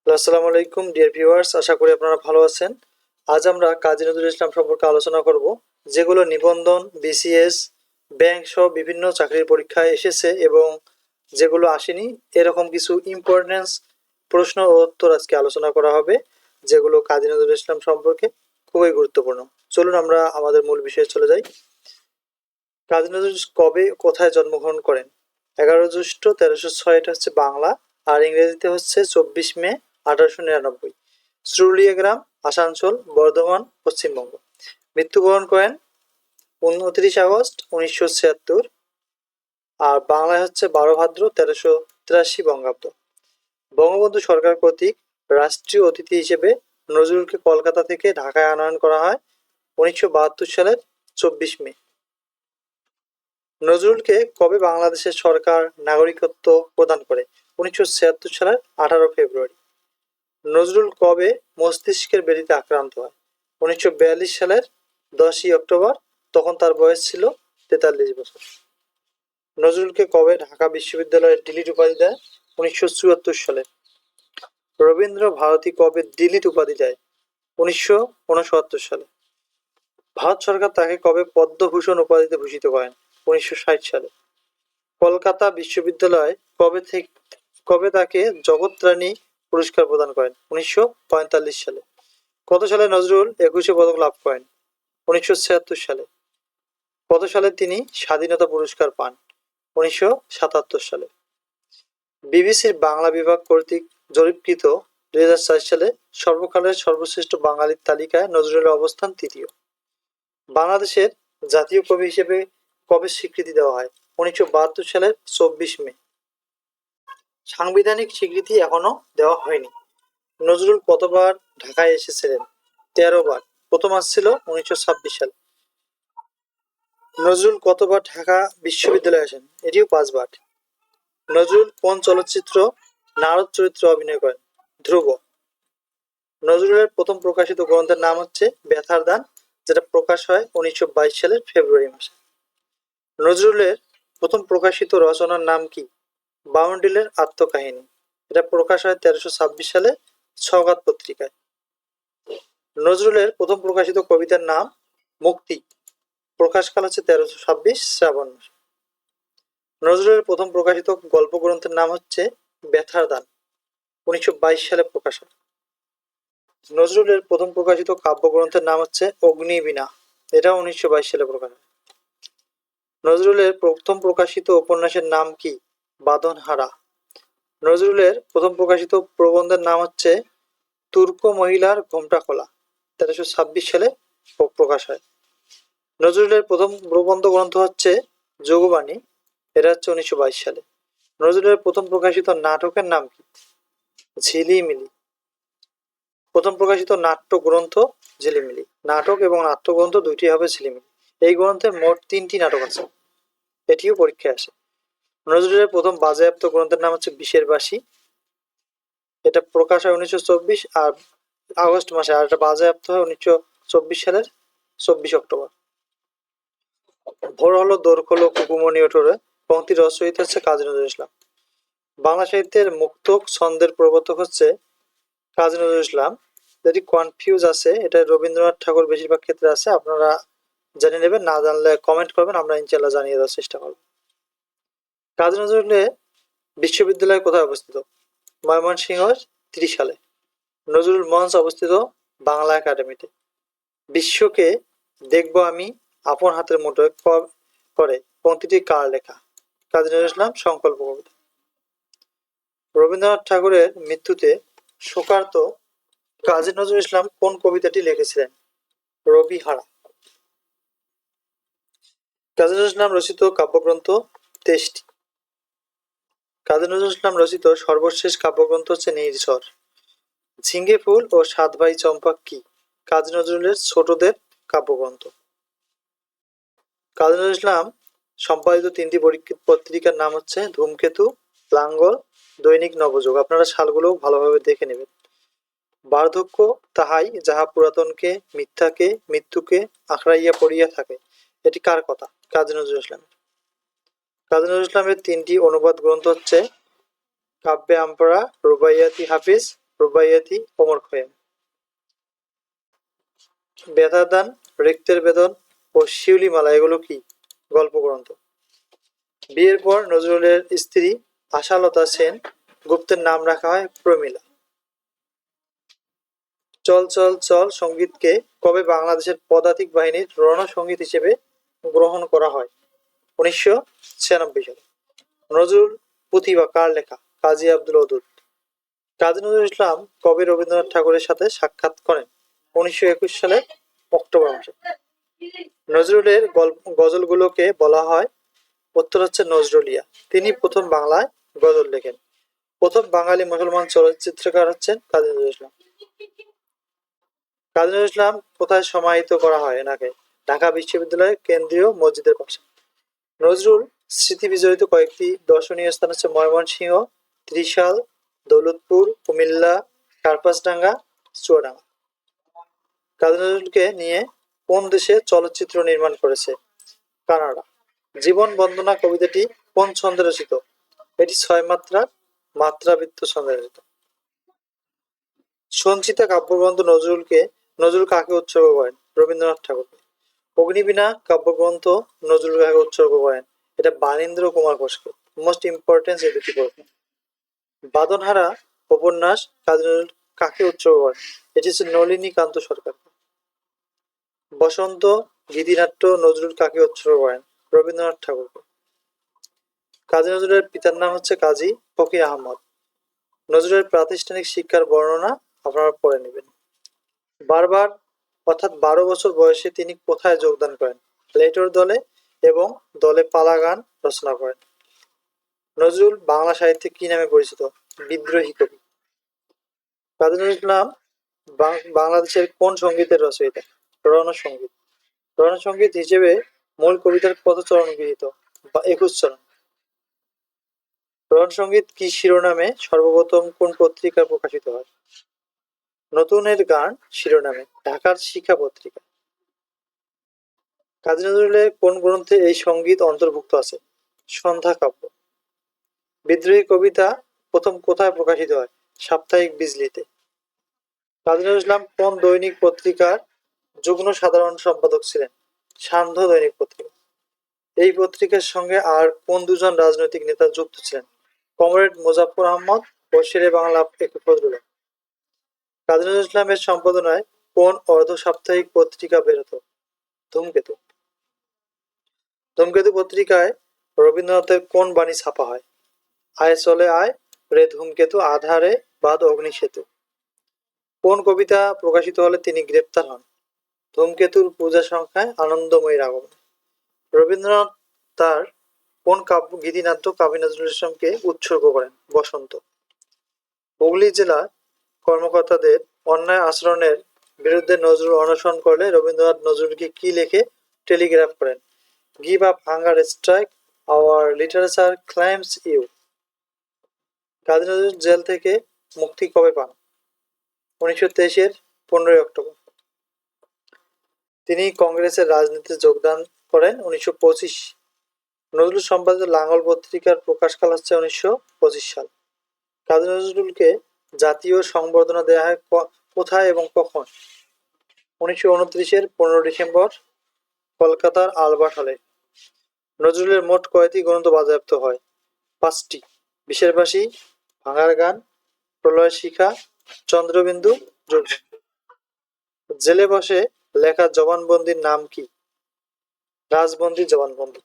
আসসালামু আলাইকুম dear viewers, আশা করি আপনারা ভালো আছেন। আজ আমরা কাজী নজরুল ইসলাম সম্পর্কে আলোচনা করব, যেগুলো নিবন্ধন, বিসিএস, ব্যাংক সহ বিভিন্ন চাকরির পরীক্ষায় এসেছে এবং যেগুলো আসেনি, এরকম কিছু ইম্পর্টেন্স প্রশ্ন ও উত্তর আজকে আলোচনা করা হবে, যেগুলো কাজী নজরুল ইসলাম সম্পর্কে খুবই গুরুত্বপূর্ণ। চলুন আমরা আমাদের মূল বিষয়ে চলে যাই। কাজী নজরুল কবে কোথায় জন্মগ্রহণ করেন? 11 জ্যৈষ্ঠ 1306, এটা হচ্ছে বাংলা, আর ইংরেজিতে হচ্ছে 24 মে 1899। চুরুলিয়া গ্রাম, আসানসোল, বর্ধমান, পশ্চিমবঙ্গ। মৃত্যুবরণ করেন 29 আগস্ট 1976, আর বাংলায় হচ্ছে 12 ভাদ্র 1383 বঙ্গাব্দ। বঙ্গবন্ধু সরকার কর্তৃক রাষ্ট্রীয় অতিথি হিসেবে নজরুলকে কলকাতা থেকে ঢাকায় আনয়ন করা হয় 1972 সালের 24 মে। নজরুলকে কবে বাংলাদেশের সরকার নাগরিকত্ব প্রদান করে? 1976 সালের 18 ফেব্রুয়ারি। নজরুল কবে মস্তিষ্কের ব্যাধিতে আক্রান্ত হয়? 1942 সালের 10 অক্টোবর, তখন তার বয়স ছিল 43 বছর। নজরুলকে কবে ঢাকা বিশ্ববিদ্যালয়ের ডিলিট উপাধি দেয়? 1974 সালে। রবীন্দ্র ভারতী কবে ডিলিট উপাধি দেয়? 1969 সালে। ভারত সরকার তাকে কবে পদ্মভূষণ উপাধিতে ভূষিত করেন? 1960 সালে। কলকাতা বিশ্ববিদ্যালয় কবে তাকে জগৎরানী পুরস্কার প্রদান করেন? 1945 সালে। কত সালে নজরুল একুশে পদক লাভ করেন? 1976 সালে। কত সালে তিনি স্বাধীনতা পুরস্কার পান? 1977 সালে। বিবিসির বাংলা বিভাগ কর্তৃক জরিপকৃত 2004 সালে সর্বকালের সর্বশ্রেষ্ঠ বাঙালির তালিকায় নজরুলের অবস্থান তৃতীয়। বাংলাদেশের জাতীয় কবি হিসেবে কবে স্বীকৃতি দেওয়া হয়? 1972 সালের 24 মে। সাংবিধানিক স্বীকৃতি এখনো দেওয়া হয়নি। নজরুল কতবার ঢাকায় এসেছিলেন? 13 বার। প্রথম আসছিল 1926 সালে। নজরুল কতবার ঢাকা বিশ্ববিদ্যালয়ে আসেন? এটিও 5 বার। নজরুল কোন চলচ্চিত্র নারদ চরিত্রে অভিনয় করেন? ধ্রুব। নজরুলের প্রথম প্রকাশিত গ্রন্থের নাম হচ্ছে ব্যথার দান, যেটা প্রকাশ হয় 1922 সালের ফেব্রুয়ারি মাসে। নজরুলের প্রথম প্রকাশিত রচনার নাম কি? বাউন্ডুলের আত্মকাহিনী, এটা প্রকাশ হয় 1326 সালে সওগাত পত্রিকায়। নজরুলের প্রথম প্রকাশিত কবিতার নাম মুক্তি, প্রকাশকাল হচ্ছে 1326 শ্রাবণ মাস। নজরুলের প্রথম প্রকাশিত গল্প গ্রন্থের নাম হচ্ছে ব্যথার দান, 1922 সালে প্রকাশ হয়। নজরুলের প্রথম প্রকাশিত কাব্যগ্রন্থের নাম হচ্ছে অগ্নিবীণা, এটা 1922 সালে প্রকাশ হয়। নজরুলের প্রথম প্রকাশিত উপন্যাসের নাম কি? বাঁধনহারা। নজরুলের প্রথম প্রকাশিত প্রবন্ধের নাম হচ্ছে তুর্ক মহিলার ঘোমটা খোলা, 1326 সালে প্রকাশ হয়। নজরুলের প্রথম প্রবন্ধ গ্রন্থ হচ্ছে যোগবাণী, এটা হচ্ছে 1922 সালে। নজরুলের প্রথম প্রকাশিত নাটকের নাম কি? ঝিলিমিলি। প্রথম প্রকাশিত নাট্য গ্রন্থ ঝিলিমিলি। নাটক এবং নাট্যগ্রন্থ দুইটি হবে ঝিলিমিলি। এই গ্রন্থে মোট 3টি নাটক আছে, এটিও পরীক্ষায় আসে। নজরুলের প্রথম বাজেয়াপ্ত গ্রন্থের নাম হচ্ছে বিষের বাঁশি, এটা প্রকাশ হয় 1924 আর আগস্ট মাসে, আর এটা বাজেয়াপ্ত হয় 1924 সালের 24 অক্টোবর। ভোর হলো দোর খোলো কুকুমনি ওঠরে পংক্তির রচয়িতা হচ্ছে কাজী নজরুল ইসলাম। বাংলা সাহিত্যের মুক্তক ছন্দের প্রবর্তক হচ্ছে কাজী নজরুল ইসলাম। যদি কনফিউজ আছে, এটা রবীন্দ্রনাথ ঠাকুর বেশিরভাগ ক্ষেত্রে আছে, আপনারা জেনে নেবেন, না জানলে কমেন্ট করবেন, আমরা ইনশাল্লাহ জানিয়ে দেওয়ার চেষ্টা করব। কাজী নজরুলের বিশ্ববিদ্যালয় কোথায় অবস্থিত? ময়মনসিংহ, ত্রিশালে। নজরুল মঞ্চ অবস্থিত বাংলা একাডেমিতে। বিশ্বকে দেখব আমি আপন হাতের মুঠোয় করে পংক্তিটি কার লেখা? কাজী নজরুল ইসলাম সংকল্প কবিতা। রবীন্দ্রনাথ ঠাকুরের মৃত্যুতে শোকার্ত কাজী নজরুল ইসলাম কোন কবিতাটি লিখেছিলেন? রবিহারা। কাজী নজরুল ইসলাম রচিত কাব্যগ্রন্থ 23টি। কাজী নজরুল ইসলাম রচিত সর্বশেষ কাব্যগ্রন্থ হচ্ছে নির্ঝর। ঝিঙ্গে ফুল ও সাত ভাই চম্পা কি? কাজী নজরুলের ছোটদের কাব্যগ্রন্থ। কাজী নজরুল ইসলাম সম্পাদিত 3টি পত্রিকার নাম হচ্ছে ধূমকেতু, লাঙ্গল, দৈনিক নবযুগ। আপনারা সালগুলো ভালোভাবে দেখে নেবেন। বার্ধক্য তাহাই যাহা পুরাতনকে মিথ্যাকে মৃত্যুকে আঁকড়াইয়া পড়িয়া থাকে, এটি কার কথা? কাজী নজরুল ইসলামের। কাজী নজরুল ইসলামের 3টি অনুবাদ গ্রন্থ হচ্ছে কাব্যে আমপারা, রুবাইয়াতি হাফিজ, রুবাইয়াতি, ওমর খৈয়াম। ব্যথার দান, রিক্তের বেদন ও শিউলি মালা এগুলো কি? গল্প গ্রন্থ। বিয়ের পর নজরুলের স্ত্রী আশালতা সেন গুপ্তের নাম রাখা হয় প্রমীলা। চল চল চল সঙ্গীতকে কবে বাংলাদেশের পদাতিক বাহিনীর রণসঙ্গীত হিসেবে গ্রহণ করা হয়? 1996 সালে। নজরুল পুঁথি বা কার লেখা? কাজী আব্দুল ওদুদ। কাজী নজরুল ইসলাম কবে রবীন্দ্রনাথ ঠাকুরের সাথে সাক্ষাৎ করেন? 1921 সালের অক্টোবর মাসে। নজরুলের গজলগুলোকে বলা হয়, উত্তর হচ্ছে নজরুলিয়া। তিনি প্রথম বাংলায় গজল লেখেন। প্রথম বাঙালি মুসলমান চলচ্চিত্রকার হচ্ছেন কাজী নজরুল ইসলাম। কাজী নজরুল ইসলাম কোথায় সমাহিত করা হয় এনাকে? ঢাকা বিশ্ববিদ্যালয়ের কেন্দ্রীয় মসজিদের পাশে। নজরুল স্মৃতি বিজড়িত কয়েকটি দর্শনীয় স্থান হচ্ছে ময়মনসিংহ, ত্রিশাল, দৌলতপুর, কুমিল্লা, কার্পাসডাঙ্গা, চুয়াডাঙ্গা। কাজী নজরুলকে নিয়ে কোন দেশে চলচ্চিত্র নির্মাণ করেছে? কানাডা। জীবন বন্দনা কবিতাটি কোন ছন্দে রচিত? এটি 6 মাত্রার মাত্রাবৃত্ত ছন্দে রচিত। সঞ্চিতা কাব্যগ্রন্থ নজরুল কাকে উৎসর্গ করেন? রবীন্দ্রনাথ ঠাকুরকে। অগ্নিবীণা কাব্যগ্রন্থ নজরুল কাকে উৎসর্গ করেন? এটা বানীন্দ্র কুমার ঘোষকে। মোস্ট ইম্পর্টেন্স এই দুটি প্রশ্ন। বাদনহারা উপন্যাস কাজী নজরুল কাকে উৎসর্গ করেন? এটি হচ্ছে নলিনীকান্ত সরকার। বসন্ত গীতিনাট্য নজরুল কাকে উৎসর্গ করেন? রবীন্দ্রনাথ ঠাকুরকে। কাজী নজরুলের পিতার নাম হচ্ছে কাজী ফকির আহমদ। নজরুলের প্রাতিষ্ঠানিক শিক্ষার বর্ণনা আপনারা পড়ে নেবেন। বারবার অর্থাৎ 12 বছর বয়সে তিনি কোথায় যোগদান করেন? লেটোর দলে এবং দলে পালা গান রচনা করেন। নজরুল বাংলা সাহিত্যে কি নামে পরিচিত? বিদ্রোহী কবি। কাজী নজরুল ইসলাম বাংলাদেশের কোন সঙ্গীতের রচয়িতা? রণসঙ্গীত। রণসঙ্গীত হিসেবে মূল কবিতার কত চরণ গৃহীত? 21 চরণ। রণসঙ্গীত কি শিরোনামে সর্বপ্রথম কোন পত্রিকায় প্রকাশিত হয়? নতুনের গান শিরোনামে, ঢাকার শিক্ষা পত্রিকা। কাজী নজরুলের কোন গ্রন্থে এই সঙ্গীত অন্তর্ভুক্ত আছে? সন্ধ্যা কাব্য। বিদ্রোহী কবিতা প্রথম কোথায় প্রকাশিত হয়? সাপ্তাহিক বিজলিতে। কাজী নজরুল ইসলাম কোন দৈনিক পত্রিকার যুগ্ম সাধারণ সম্পাদক ছিলেন? সান্ধ্য দৈনিক পত্রিকা। এই পত্রিকার সঙ্গে আর কোন দুজন রাজনৈতিক নেতা যুক্ত ছিলেন? কমরেড মোজাফফর আহমদ ও শেরে বাংলা একে ফজলুল্লাহ। কাজী নজরুল ইসলামের সম্পাদনায় কোন অর্ধ সাপ্তাহিক পত্রিকা বের হতো? ধূমকেতু। ধূমকেতু পত্রিকায় রবীন্দ্রনাথের কোন বাণী ছাপা হয়? আয় চলে আয় রে ধূমকেতু, আধারে বাদ অগ্নি সেতু। কোন কবিতা প্রকাশিত হলে তিনি গ্রেপ্তার হন? ধূমকেতুর পূজা সংখ্যায় আনন্দময়ীর আগমন। রবীন্দ্রনাথ তার কোন গীতিনাট্য কাজী নজরুল ইসলামকে উৎসর্গ করেন? বসন্ত। হুগলি জেলার কর্মকর্তাদের অন্যায় আচরণের বিরুদ্ধে নজরুল অনশন করলে রবীন্দ্রনাথ নজরুলকে কি লিখে টেলিগ্রাফ করেন? Give up hunger strike, our literature claims you. Kazi Nazrul jail থেকে মুক্তি কবে পান? 1923-এর 15 অক্টোবর। তিনি কংগ্রেসের রাজনীতিতে যোগদান করেন 1925। নজরুল সম্পাদিত লাঙ্গল পত্রিকার প্রকাশকাল হচ্ছে 1925 সাল। কাজী নজরুলকে জাতীয় সংবর্ধনা দেওয়া হয় কোথায় এবং কখন? 1929-এর 15 ডিসেম্বর কলকাতার আলবার্ট হলে। নজরুলের মোট কয়টি গ্রন্থ বাজেয়াপ্ত হয়? 5টি। বিষের বাঁশি, ভাঙার গান, প্রলয় শিখা, চন্দ্রবিন্দু, যোগবিন্দু। জেলে বসে লেখা জবানবন্দির নাম কি? রাজবন্দী জবানবন্দি।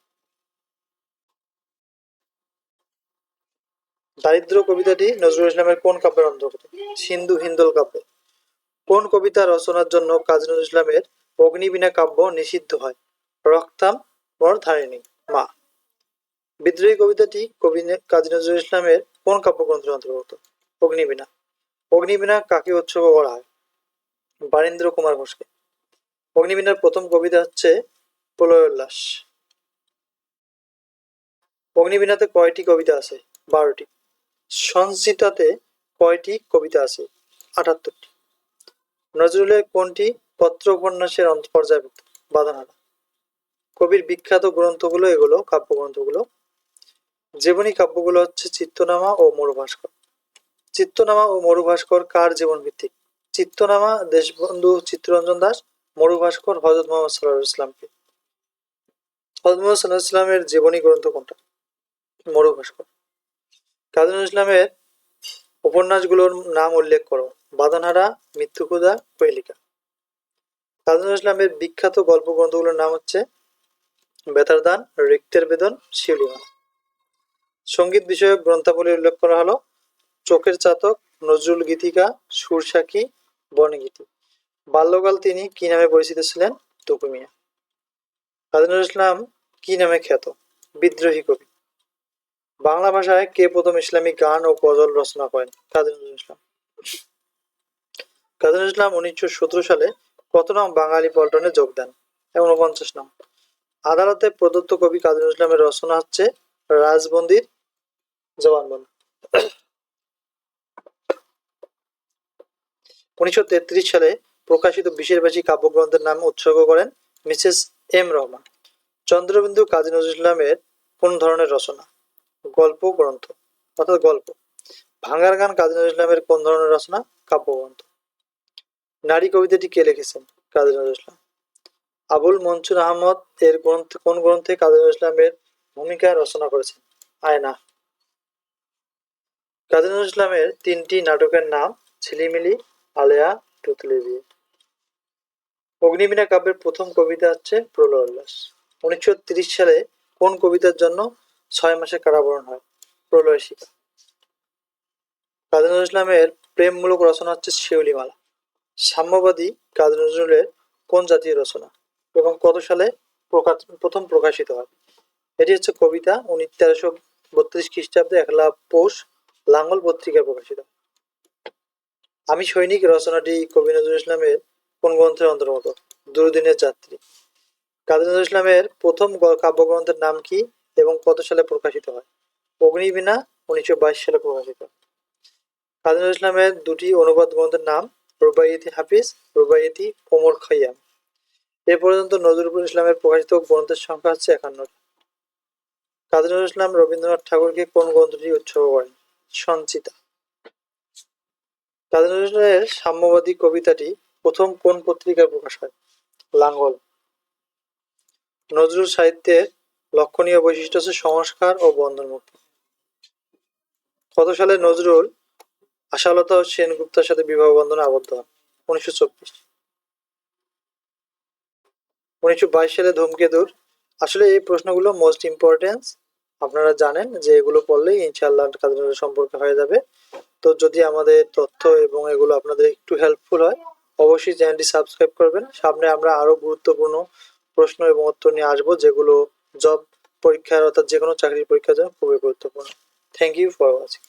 দারিদ্র কবিতাটি নজরুল ইসলামের কোন কাব্যের অন্তর্গত? সিন্ধু হিন্দোল কাব্যে। কোন কবিতা রচনার জন্য কাজী নজরুল ইসলামের অগ্নিবীণা কাব্য নিষিদ্ধ হয়? রক্তাম মোর ধারিণী মা। বিদ্রোহী কবিতাটি কাজী নজরুল ইসলামের কোন কাব্যগ্রন্থের অন্তর্গত? অগ্নিবীণা। অগ্নিবীণা কাকে উৎসর্গ করা হয়? বানীন্দ্র কুমার ঘোষকে। অগ্নিবীণার প্রথম কবিতা হচ্ছে প্রলয় উল্লাস। অগ্নিবীণাতে কয়টি কবিতা আছে? 12টি। সঞ্চিতাতে কয়টি কবিতা আছে? 78টি। নজরুলের কোনটি পত্র উপন্যাসের পর্যায়ভুক্ত? বাদনহারা। কবির বিখ্যাত গ্রন্থগুলো এগুলো কাব্যগ্রন্থগুলো। জীবনী কাব্যগুলো হচ্ছে চিত্তনামা ও মরুভাস্কর। চিত্তনামা ও মরুভাস্কর কার জীবন ভিত্তিক? চিত্তনামা দেশবন্ধু চিত্তরঞ্জন দাস, মরুভাস্কর হযরত মুহাম্মদ সাল্লাল্লাহু আলাইহি ওয়াসাল্লামকে। হযরত মুহাম্মদ সাল্লাল্লাহু আলাইহি ওয়াসাল্লামের জীবনী গ্রন্থ কোনটা? মরুভাস্কর। কাজী নজরুল ইসলামের উপন্যাসগুলোর নাম উল্লেখ করো। বাঁধনহারা, মৃত্যুক্ষুধা, কোয়েলিকা। কাজী নজরুল ইসলামের বিখ্যাত গল্প গ্রন্থগুলোর নাম হচ্ছে বেতার দান, রিক্তের বেদন, শিউলিমালা। সঙ্গীত বিষয়ক গ্রন্থাবলী উল্লেখ করা হলো চোখের চাতক, নজরুল গীতিকা, সুরসাকি, বর্ণগীতি। বাল্যকাল তিনি কি নামে পরিচিত ছিলেন? টুকু মিয়া। কাজী নজরুল ইসলাম কি নামে খ্যাত? বিদ্রোহী কবি। বাংলা ভাষায় কে প্রথম ইসলামিক গান ও গজল রচনা করেন? কাজী নজরুল ইসলাম। কাজী নজরুল ইসলাম 1917 সালে কত নং বাঙালি পল্টনে যোগ দেন? 49 নং। আদালতে প্রদত্ত কবি কাজী নজরুল ইসলামের রচনা হচ্ছে রাজবন্দির জবানবন্দি। 1933 সালে প্রকাশিত বিশেষ বার্ষিক কাব্যগ্রন্থের নাম উৎসর্গ করেন মিসেস এম রহমান। চন্দ্রবিন্দু কাজী নজরুল ইসলামের কোন ধরনের রচনা? গল্প গ্রন্থ অর্থাৎ গল্প। ভাঙার গান কাজী নজরুল ইসলামের কোন ধরনের রচনা? কাব্যগ্রন্থ। নারী কবিতাটি কে লিখেছেন? কাজী নজরুল ইসলাম। আবুল মনসুর আহমদ এর কোন গ্রন্থে কাজী নজরুল ইসলামের ভূমিকা রচনা করেছেন? আয়না। কাজী নজরুল ইসলামের 3টি নাটকের নাম ঝিলিমিলি, আলেয়া, তুতলের বিয়ে। অগ্নিবীণা কাব্যের প্রথম কবিতা হচ্ছে প্রলয় উল্লাস। 1930 সালে কোন কবিতার জন্য 6 মাসের কারাবরণ হয়? প্রলয় শিখা। কাজী নজরুল ইসলামের প্রেমমূলক রচনা হচ্ছে শিউলিমালা। সাম্যবাদী কাজী নজরুলের কোন জাতীয় রচনা এবং কত সালে প্রথম প্রকাশিত হয়? এটি হচ্ছে কবিতা। 1332 খ্রিস্টাব্দে 1 পৌষ লাঙ্গল পত্রিকায় প্রকাশিত। আমি সৈনিক রচনাটি কবি নজরুল ইসলামের কোন গ্রন্থের অন্তর্গত? দুর্দিনের যাত্রী। কাজী নজরুল ইসলামের প্রথম কাব্যগ্রন্থের নাম কি এবং কত সালে প্রকাশিত হয়? অগ্নিবীণা 1922 সালে প্রকাশিত। কাজী নজরুল ইসলামের 2টি অনুবাদ গ্রন্থের নাম রুবাইয়াতি হাফিজ, রুবাইয়াতি ওমর খৈয়াম। এ পর্যন্ত নজরুল ইসলামের প্রকাশিত গ্রন্থের সংখ্যা হচ্ছে 51টি। কাজী নজরুল ইসলাম রবীন্দ্রনাথ ঠাকুরকে কোন গ্রন্থটি উৎসর্গ করেন? সঞ্চিতা। কাজী নজরুল ইসলামের সাম্যবাদী কবিতাটি প্রথম কোন পত্রিকায় প্রকাশ হয়? লাঙ্গল। নজরুল সাহিত্যের লক্ষণীয় বৈশিষ্ট্য হচ্ছে সংস্কার ও বন্ধনমুক্তি। কত সালে নজরুল আশালতা সেনগুপ্তের সাথে বিবাহ বন্ধনে আবদ্ধ হন? 1924। 1922 সালে ধূমকেতুর, আসলে এই প্রশ্নগুলো মোস্ট ইম্পর্টেন্স, আপনারা জানেন যে এগুলো পড়লেই ইনশাআল্লাহ কাজী নজরুল সম্পর্কে হয়ে যাবে। তো যদি আমাদের তথ্য এবং এগুলো আপনাদের একটু হেল্পফুল হয় অবশ্যই চ্যানেলটি সাবস্ক্রাইব করবেন। সামনে আমরা আরো গুরুত্বপূর্ণ প্রশ্ন এবং উত্তর নিয়ে আসবো যেগুলো জব পরীক্ষার অর্থাৎ যে কোনো চাকরির পরীক্ষার জন্য খুবই গুরুত্বপূর্ণ। Thank you for watching.